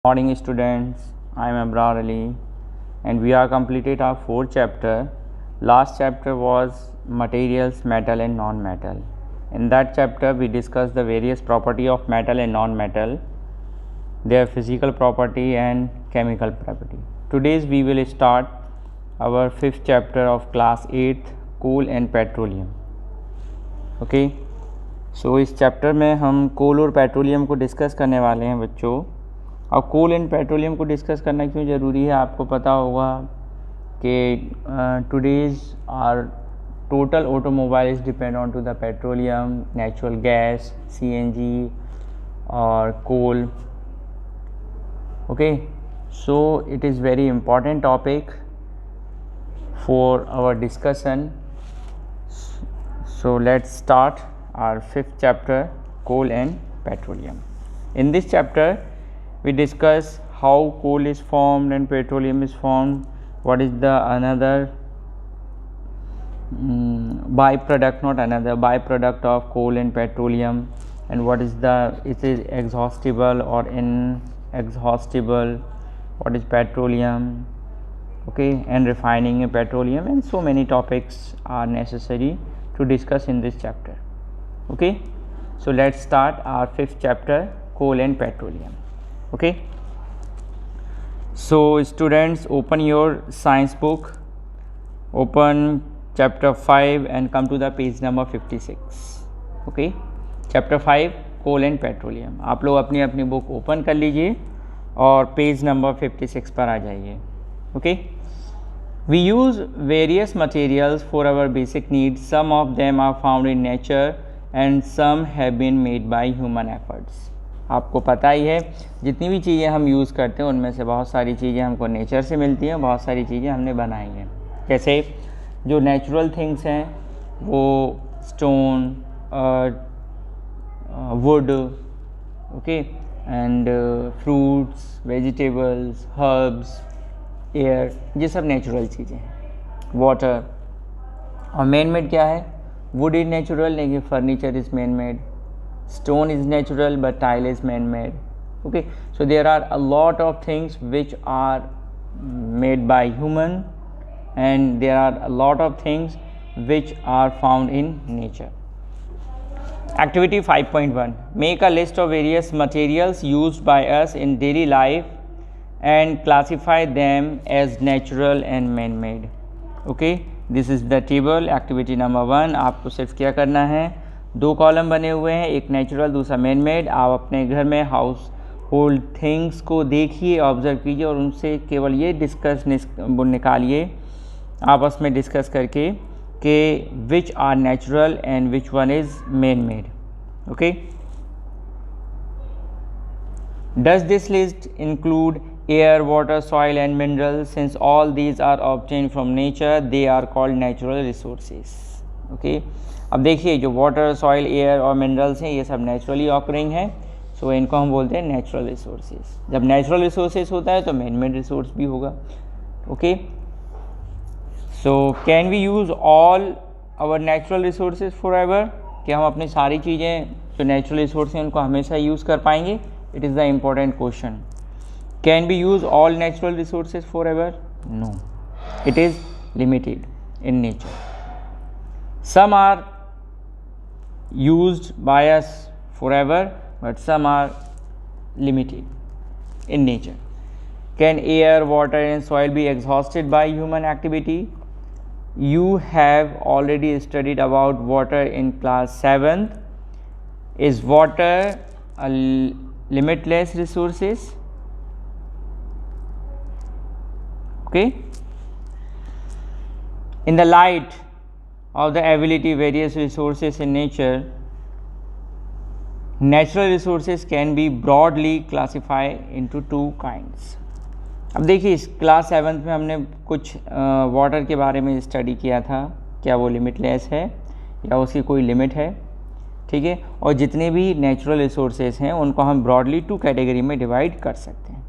Morning students, I am Abrar Ali and we are completed our fourth chapter. Last chapter was materials, metal and non-metal. In that chapter we discussed the various property of metal and non-metal, their physical property and chemical property. Today we will start our fifth chapter of class 8th, coal and petroleum. Okay, so इस chapter में हम कोल और petroleum को discuss करने वाले हैं बच्चों। अब कोल एंड पेट्रोलियम को डिस्कस करना क्यों ज़रूरी है, आपको पता होगा कि today's are total automobiles depend on to the petroleum, natural gas, CNG और coal. Okay, so it is very important topic for our discussion. So let's start our fifth chapter, coal and petroleum. In this chapter we discuss how coal is formed and petroleum is formed, what is the another byproduct of coal and petroleum, and what is the, it is exhaustible or inexhaustible, what is petroleum, okay, and refining a petroleum, and so many topics are necessary to discuss in this chapter. Okay, so let's start our fifth chapter, coal and petroleum. Okay, so students, open your science book, open chapter 5 and come to the page number 56. Okay, chapter 5, coal and petroleum. आप लोग अपनी अपनी book open कर लीजिए और page number 56 पर आ जाइए. Okay, we use various materials for our basic needs. Some of them are found in nature and some have been made by human efforts. आपको पता ही है, जितनी भी चीज़ें हम यूज़ करते हैं उनमें से बहुत सारी चीज़ें हमको नेचर से मिलती हैं, बहुत सारी चीज़ें हमने बनाई हैं. जैसे जो नेचुरल थिंग्स हैं वो stone, would, okay, and fruits, vegetables, herbs, air, ये सब नेचुरल चीज़ें हैं. वाटर और मैन मेड क्या है? वुड इज़ नेचुरल, लेकिन furniture is man made. Stone is natural but tile is man made. Okay, so there are a lot of things which are made by human and there are a lot of things which are found in nature. Activity 5.1, make a list of various materials used by us in daily life and classify them as natural and man-made. Okay, this is the table. Activity number 1. आपको सिर्फ क्या करना है, दो column बने हुए हैं, एक नेचुरल दूसरा मैन मेड. आप अपने घर में हाउस होल्ड थिंग्स को देखिए, ऑब्जर्व कीजिए और उनसे केवल ये निकालिए आपस में डिस्कस करके कि which are natural and which one is man made. Okay, does this list include air, water, soil and minerals? Since all these are obtained from nature, they are called natural resources. Okay, अब देखिए जो water, soil, air और minerals हैं ये सब naturally occurring हैं, सो इनको हम बोलते हैं नेचुरल रिसोर्सेज. जब नेचुरल रिसोर्सेज होता है तो मैन मेड रिसोर्स भी होगा. Okay, so can we use all our natural resources for ever? क्या हम अपनी सारी चीज़ें जो नेचुरल रिसोर्स हैं उनको हमेशा यूज़ कर पाएंगे? It is the important question. Can we use all natural resources forever? No, it is limited in nature. Some are used by us forever, but some are limited in nature. Can air, water and soil be exhausted by human activity? You have already studied about water in class 7th. Is water a limitless resources? Okay, in the light of the ability various resources in nature, natural resources can be broadly classified into two kinds. अब देखिए इस class 7th में हमने कुछ water के बारे में study किया था, क्या वो लिमिटलेस है या उसकी कोई लिमिट है. ठीक है, और जितने भी नेचुरल रिसोर्सेज हैं उनको हम ब्रॉडली टू कैटेगरी में डिवाइड कर सकते हैं.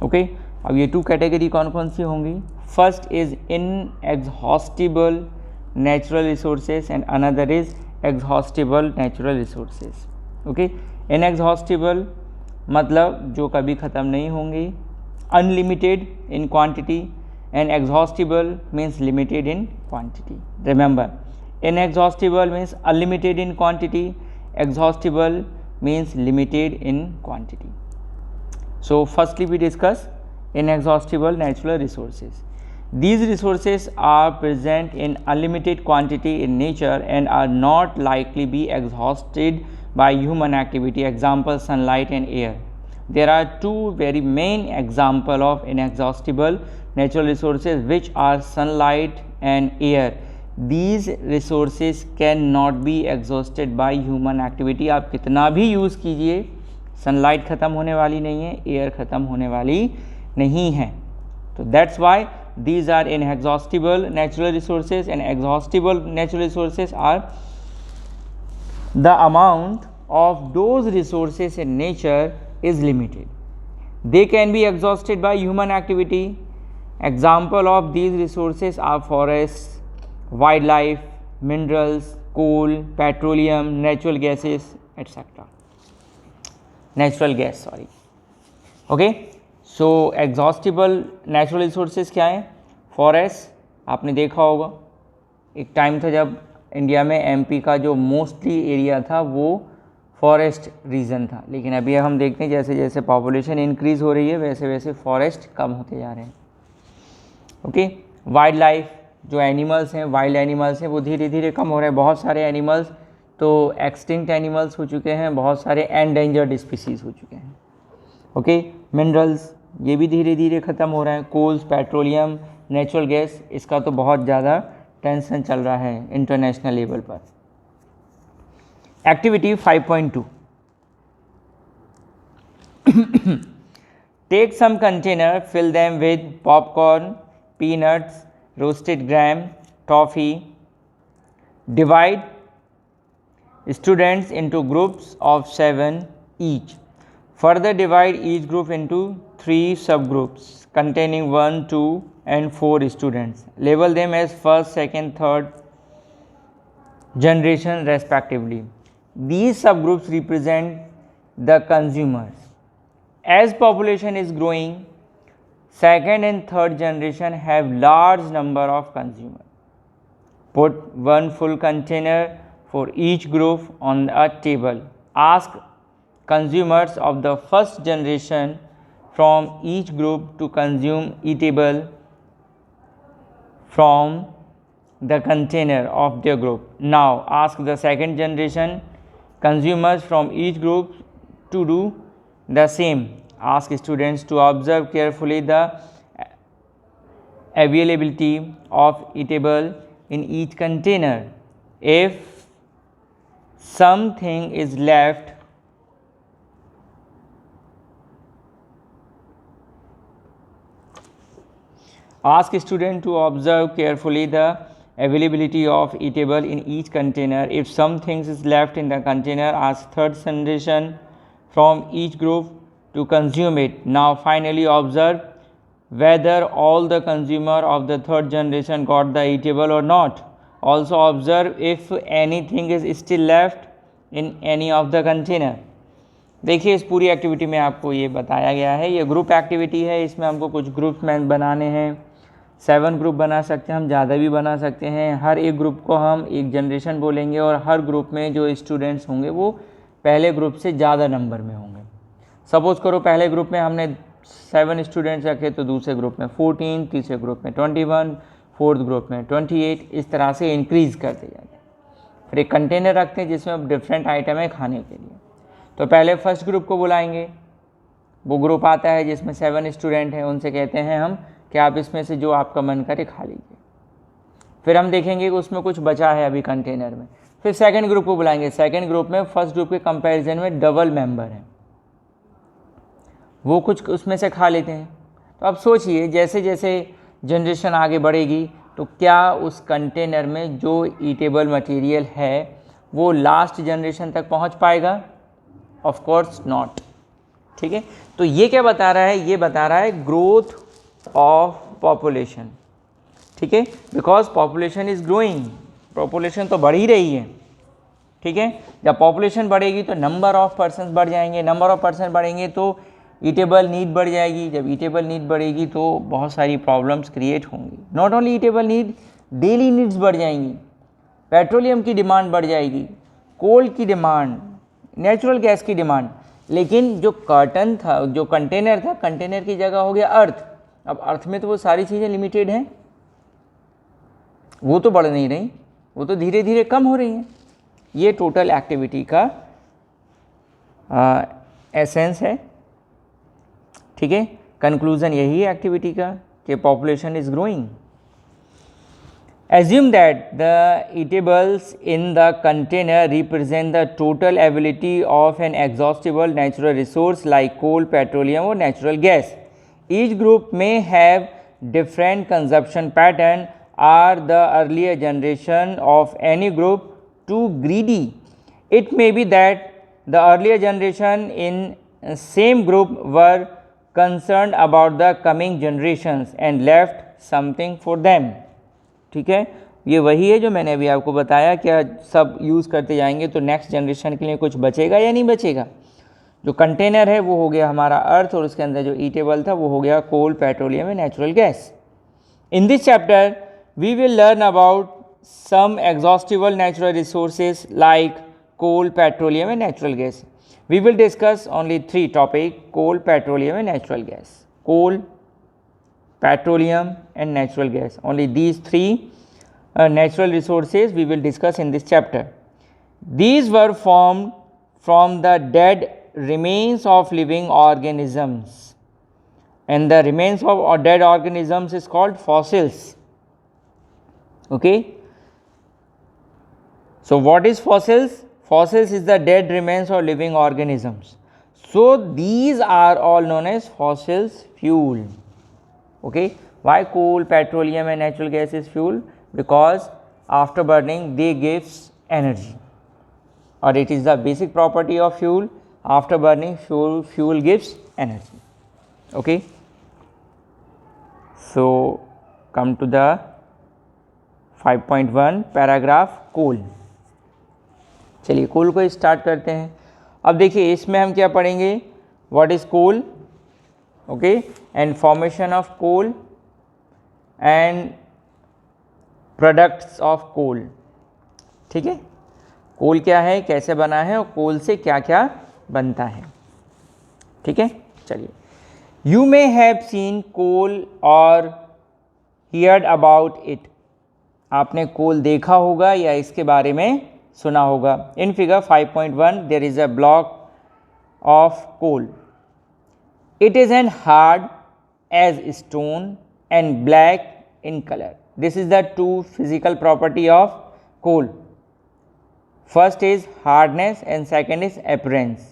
ओके, अब ये टू कैटेगरी कौन कौन सी होंगी? First is inexhaustible natural resources and another is exhaustible natural resources. Okay, inexhaustible मतलब जो कभी ख़त्म नहीं होंगी, unlimited in quantity, and exhaustible means limited in quantity. Remember, inexhaustible means unlimited in quantity, exhaustible means limited in quantity. So firstly we discuss inexhaustible natural resources. These resources are present in unlimited quantity in nature and are not likely be exhausted by human activity. Example, sunlight and air. There are two very main example of inexhaustible natural resources, which are sunlight and air. These resources cannot be exhausted by human activity. आप कितना भी use कीजिए, sunlight ख़त्म होने वाली नहीं है, air ख़त्म होने वाली नहीं है. तो that's why these are inexhaustible natural resources, and exhaustible natural resources are the amount of those resources in nature is limited. They can be exhausted by human activity. Example of these resources are forests, wildlife, minerals, coal, petroleum, natural gases, etc. Natural gas, sorry. Okay, so exhaustible natural resources क्या है? Forest, आपने देखा होगा एक time था जब India में MP का जो मोस्टली एरिया था वो फॉरेस्ट रीजन था, लेकिन अभी हम देखते हैं जैसे जैसे पॉपुलेशन इंक्रीज़ हो रही है वैसे वैसे फॉरेस्ट कम होते जा रहे हैं. ओके, वाइल्ड लाइफ, जो एनिमल्स हैं, वाइल्ड एनिमल्स हैं, वो धीरे धीरे कम हो रहे हैं. बहुत सारे एनिमल्स तो एक्सटिंक्ट एनिमल्स हो चुके हैं, बहुत सारे एंडेंजर्ड स्पीसीज हो चुके हैं. ओके, मिनरल्स, ये भी धीरे धीरे ख़त्म हो रहे हैं. कोल्स, पेट्रोलियम, नेचुरल गैस, इसका तो बहुत ज़्यादा टेंशन चल रहा है इंटरनेशनल लेवल पर. Activity 5.2. Take some container, fill them with popcorn, peanuts, roasted gram, toffee. Divide students into groups of 7 each. Further divide each group into 3 subgroups containing 1, 2 and 4 students. Label them as first, second, third generation respectively. These subgroups represent the consumers. As population is growing, second and third generation have large number of consumers. Put one full container for each group on a table. Ask consumers of the first generation from each group to consume eatable from the container of their group. Now ask the second generation consumers from each group to do the same. Ask students to observe carefully the availability of eatable in each container. If something is left, ask students to observe carefully the availability of eatable in each container. If something is left in the container, ask third generation from each group to consume it. Now finally observe whether all the consumer of the third generation got the eatable or not. Also observe if anything is still left in any of the container. देखिए इस पूरी activity में आपको ये बताया गया है, ये ग्रुप एक्टिविटी है. इसमें हमको कुछ ग्रुप में बनाने हैं. 7 ग्रुप बना सकते हैं, हम ज़्यादा भी बना सकते हैं. हर एक ग्रुप को हम एक जनरेशन बोलेंगे और हर ग्रुप में जो स्टूडेंट्स होंगे वो पहले ग्रुप से ज़्यादा नंबर में होंगे. सपोज करो पहले ग्रुप में हमने 7 स्टूडेंट्स रखे तो दूसरे ग्रुप में 14, तीसरे ग्रुप में 21, फोर्थ ग्रुप में 28, इस तरह से इंक्रीज़ करते जाते हैं. फिर एक कंटेनर रखते हैं जिसमें डिफरेंट आइटम है खाने के लिए. तो पहले फर्स्ट ग्रुप को बुलाएंगे, वो ग्रुप आता है जिसमें 7 स्टूडेंट हैं, उनसे कहते हैं हम कि आप इसमें से जो आपका मन करे खा लीजिए. फिर हम देखेंगे कि उसमें कुछ बचा है अभी कंटेनर में. फिर सेकंड ग्रुप को बुलाएंगे. सेकंड ग्रुप में फर्स्ट ग्रुप के कंपैरिजन में डबल मेंबर हैं, वो कुछ उसमें से खा लेते हैं. तो अब सोचिए जैसे जैसे जनरेशन आगे बढ़ेगी तो क्या उस कंटेनर में जो ईटेबल मटेरियल है वो लास्ट जनरेशन तक पहुंच पाएगा? Of course not. ठीक है, तो ये क्या बता रहा है? ये बता रहा है ग्रोथ ऑफ पॉपुलेशन. ठीक है, because population is growing, population तो बढ़ ही रही है. ठीक है। जब पॉपुलेशन बढ़ेगी तो नंबर ऑफ पर्सन बढ़ जाएंगे, नंबर ऑफ पर्सन बढ़ेंगे तो ईटेबल नीड बढ़ जाएगी, जब ईटेबल नीड बढ़ेगी तो बहुत सारी प्रॉब्लम्स क्रिएट होंगी। Not only eatable need, daily needs बढ़ जाएंगी, पेट्रोलियम की डिमांड बढ़ जाएगी, कोल की डिमांड, नेचुरल गैस की डिमांड। लेकिन जो कर्टन था, जो कंटेनर था, कंटेनर की जगह हो गया अर्थ। अब अर्थ में तो वो सारी चीज़ें लिमिटेड हैं, वो तो बढ़ नहीं रही, वो तो धीरे धीरे कम हो रही हैं। ये टोटल एक्टिविटी का एसेंस है, ठीक है। कंक्लूजन यही है एक्टिविटी का कि population is growing. Assume that the eatables in the container represent the total availability of an exhaustible natural resource like coal, petroleum or natural gas. Each group may have different consumption pattern. Are the earlier generation of any group too greedy? It may be that the earlier generation in same group were concerned about the coming generations and left something for them. ठीक है, ये वही है जो मैंने अभी आपको बताया। क्या सब यूज़ करते जाएंगे तो नेक्स्ट जनरेशन के लिए कुछ बचेगा या नहीं बचेगा। जो कंटेनर है वो हो गया हमारा अर्थ, और उसके अंदर जो ईटेबल था वो हो गया coal, petroleum and natural gas. In this chapter we will learn about some exhaustible natural resources like coal, petroleum and natural gas. We will discuss only 3 topic: coal, petroleum and natural gas. Coal, petroleum and natural gas, only these 3 natural resources we will discuss in this chapter. These were formed from the dead remains of living organisms, and the remains of dead organisms is called fossils. Okay, so what is fossils? Fossils is the dead remains of living organisms. So these are all known as fossils fuel. Okay, why coal, petroleum and natural gas is fuel? Because after burning they gives energy, or it is the basic property of fuel. After burning, fuel gives energy. Okay, so come to the 5.1 paragraph coal. चलिए कोल को start करते हैं। अब देखिए इसमें हम क्या पढ़ेंगे, what is coal, okay, and formation of coal and products of coal. ठीक है, कोल क्या है, कैसे बना है और कोल से क्या क्या बनता है। ठीक है, चलिए। यू मे हैव सीन कोल और हियर्ड अबाउट इट। आपने कोल देखा होगा या इसके बारे में सुना होगा। In figure 5.1 there is a block of coal. It is an hard as stone and black in color. This is the 2 physical property of coal. First is hardness and second is appearance.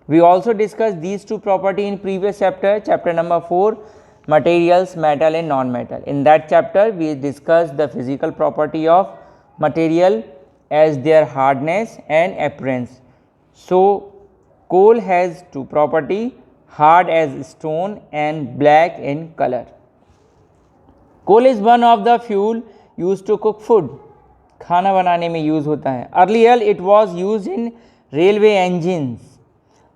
We also discussed these 2 property in previous chapter, chapter number 4, materials, metal and non-metal. In that chapter we discussed the physical property of material as their hardness and appearance. So coal has 2 property, hard as stone and black in color. Coal is one of the fuel used to cook food. खाना बनाने में use होता है। Earlier it was used in railway engines.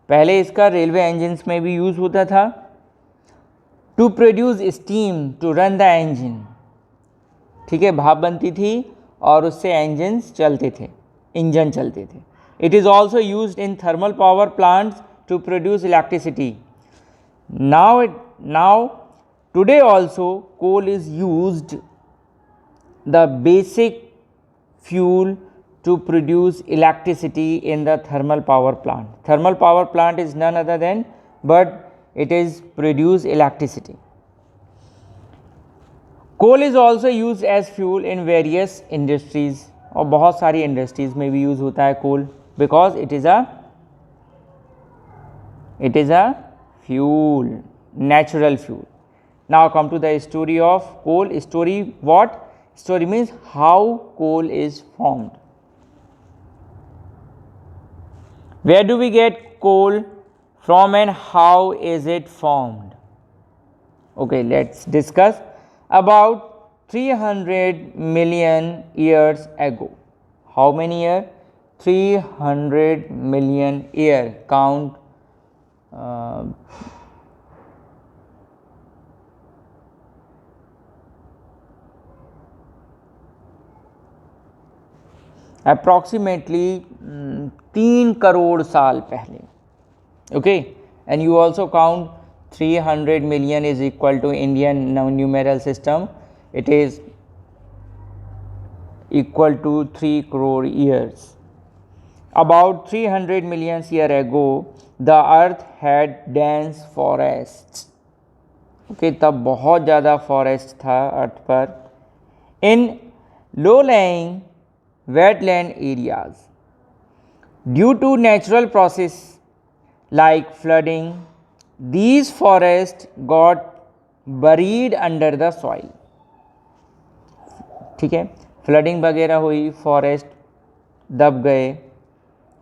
पहले इसका railway engines में भी use होता था। To produce steam to run the engine. ठीक है, भाप बनती थी और उससे engines चलते थे, इंजन चलते थे। It is also used in thermal power plants to produce electricity. Now today also coal is used the basic fuel to produce electricity in the thermal power plant. Thermal power plant is none other than but it is produce electricity. Coal is also used as fuel in various industries, और बहुत सारी industries में भी use होता है कोल, because it is a fuel, natural fuel. Now come to the story of coal. Story what? Story means how coal is formed. Where do we get coal from and how is it formed? Okay, let's discuss. About 300 million years ago. How many years? 300 million year. Count approximately 3 crore साल पहले. Okay, and you also count 300 million is equal to Indian numeral system. It is equal to 3 crore years. About 300 million years ago, the earth had dense forests. Okay, तब बहुत ज़्यादा forest था अर्थ पर. In low-lying wetland areas, due to natural process like flooding, these forests got buried under the soil. ठीक है, flooding वगैरह हुई, forest दब गए,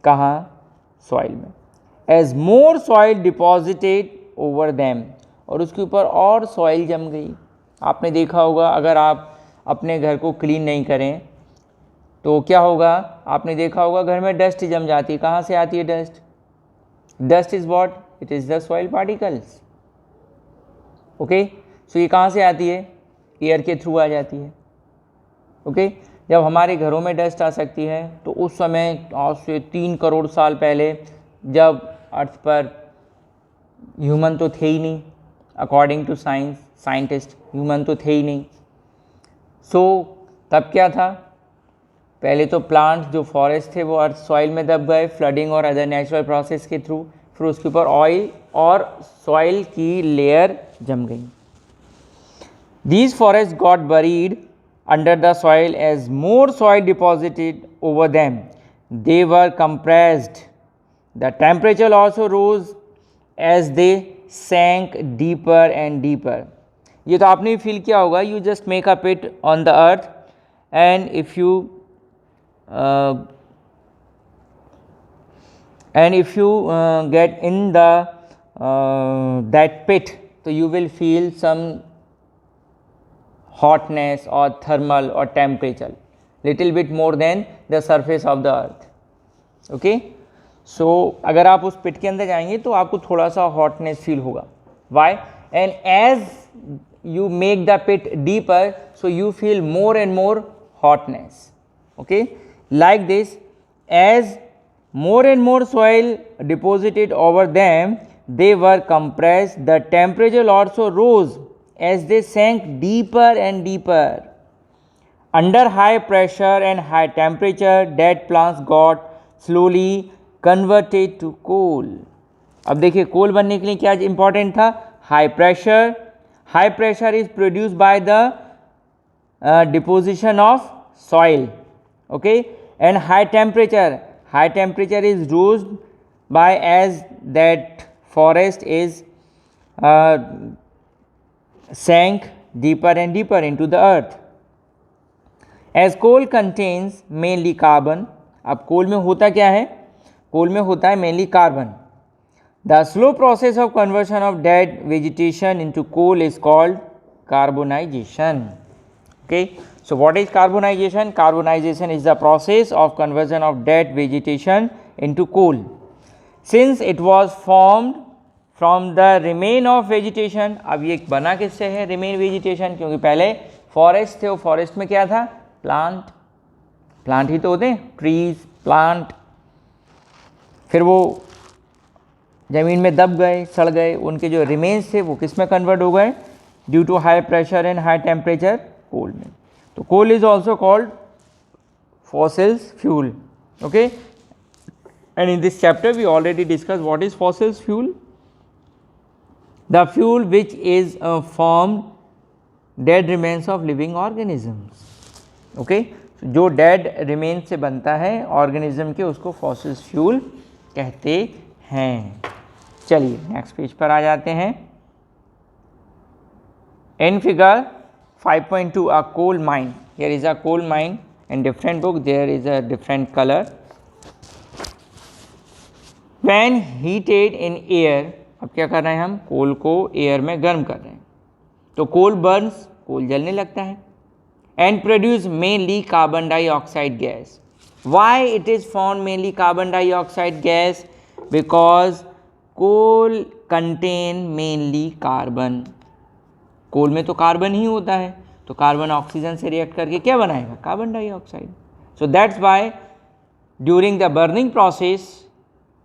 कहाँ? सॉइल में. एज मोर सॉइल डिपॉजिटेड ओवर दैम, और उसके ऊपर और सॉइल जम गई. आपने देखा होगा अगर आप अपने घर को क्लीन नहीं करें तो क्या होगा? आपने देखा होगा घर में डस्ट जम जाती है. कहाँ से आती है dust? Dust is what? It is the soil particles. Okay, so ये कहाँ से आती है? एयर के थ्रू आ जाती है. ओके, जब हमारे घरों में डस्ट आ सकती है तो उस समय आज से 3 करोड़ साल पहले, जब अर्थ पर ह्यूमन तो थे ही नहीं, अकॉर्डिंग टू साइंटिस्ट ह्यूमन तो थे ही नहीं. सो तब क्या था? पहले तो प्लांट्स जो फॉरेस्ट थे वो अर्थ सॉइल में दब गए, फ्लडिंग और अदर नेचुरल प्रोसेस के थ्रू. फिर उसके ऊपर ऑयल और सॉइल की लेयर जम गई. These forest got buried under the soil as more soil deposited over them. They were compressed. The temperature also rose as they sank deeper and deeper. ये तो आपने भी फील किया होगा. You just make a pit on the earth and if you get in the that pit, so you will feel some hotness or thermal or temperature little bit more than the surface of the earth. Okay, so अगर आप उस पिट के अंदर जाएंगे तो आपको थोड़ा सा hotness feel होगा. Why? And as you make the pit deeper, so you feel more and more hotness. Okay, like this, as more and more soil deposited over them, they were compressed. The temperature also rose as they sank deeper and deeper. Under high pressure and high temperature, dead plants got slowly converted to coal. अब देखिए कोल बनने के लिए क्या important था? High pressure. High pressure is produce by the deposition of soil. Okay, and high temperature. High temperature is raised by as that forest is sank deeper and deeper into the earth. As coal contains mainly carbon, अब कोल में होता क्या है? कोल में होता है mainly carbon. The slow process of conversion of dead vegetation into coal is called carbonization. Okay, so what is carbonization? Carbonization is the process of conversion of dead vegetation into coal. Since it was formed from the remain of vegetation. अब ये बना किससे है? Remain vegetation, क्योंकि पहले forest थे. वो forest में क्या था? प्लांट. प्लांट ही तो होते हैं, ट्रीज, प्लांट. फिर वो ज़मीन में दब गए, सड़ गए. उनके जो रिमेन्स थे वो किस में कन्वर्ट हो गए? Due to high pressure and high temperature, coal में. तो coal is also called fossils fuel. Okay, and in this chapter we already discuss what is fossils fuel. The fuel which is formed dead remains of living organisms. Okay, so जो dead remains से बनता है organism के, उसको fossil fuel कहते हैं. चलिए next page पर आ जाते हैं. In figure 5.2, a coal mine. Here is a coal mine. In different book there is a different color. When heated in air, अब क्या कर रहे हैं हम? कोल को एयर में गर्म कर रहे हैं. तो कोल बर्न्स, कोल जलने लगता है. And produce mainly carbon dioxide gas. Why it is formed mainly carbon dioxide gas? Because coal contain mainly carbon. कोल में तो कार्बन ही होता है, तो कार्बन ऑक्सीजन से रिएक्ट करके क्या बनाएगा? Carbon dioxide. So that's why during the burning process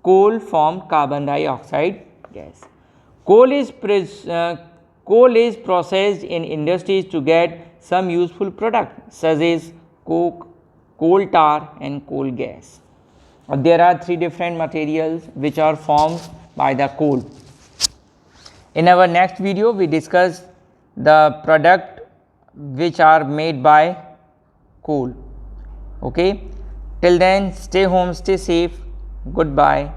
coal formed carbon dioxide gas. Coal is processed in industries to get some useful product such as coke, coal tar and coal gas. There are three different materials which are formed by the coal. In our next video we discuss the product which are made by coal. Okay, till then stay home, stay safe, goodbye.